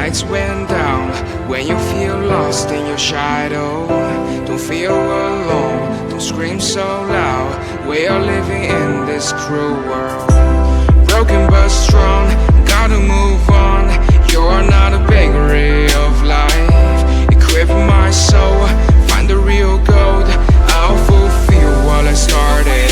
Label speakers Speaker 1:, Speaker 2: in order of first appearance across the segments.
Speaker 1: lights went down. When you feel lost in your shadow, don't feel alone, don't scream so loud. We are living in this cruel world, broken but strong, gotta move on. You're not a bakery of life, equip my soul, find the real gold. I'll fulfill what I started.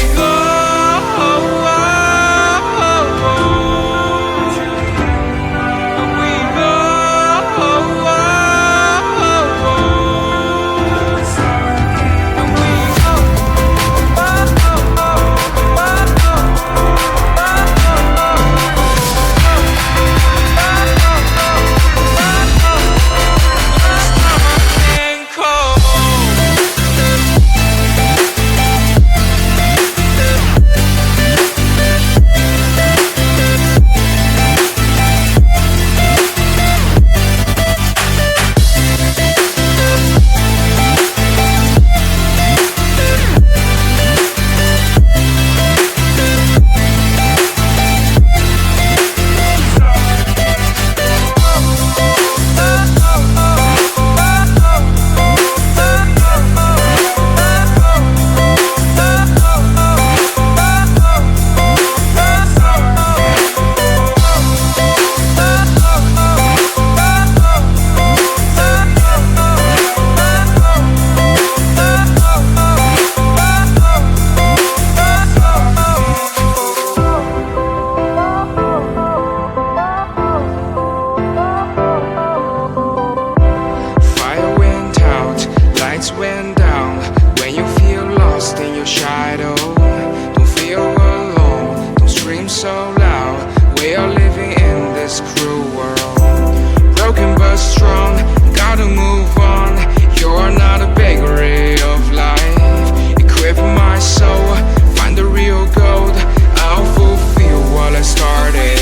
Speaker 1: Went down. When you feel lost in your shadow, don't feel alone, don't scream so loud. We are living in this cruel world, broken but strong, gotta move on. You're not a bakery of life, equip my soul, find the real gold. I'll fulfill what I started.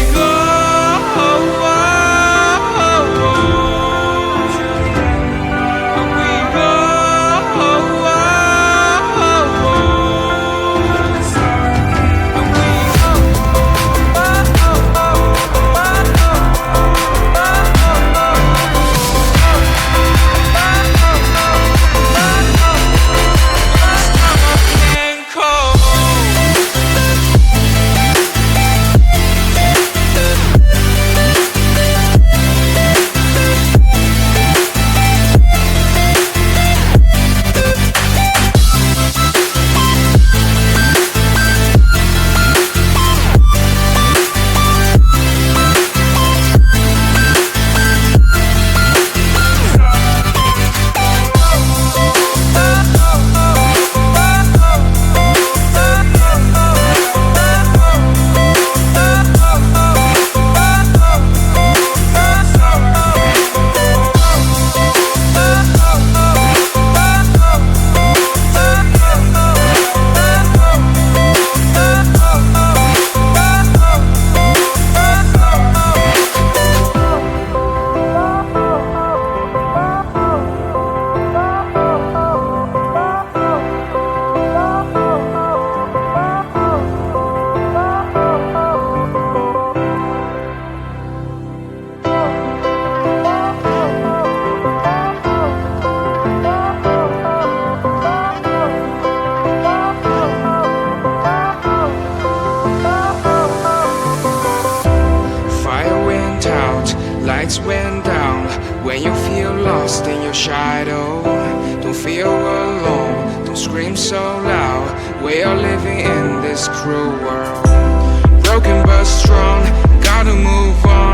Speaker 1: Lights went down. When you feel lost in your shadow, don't feel alone, don't scream so loud. We are living in this cruel world, broken but strong, gotta move on.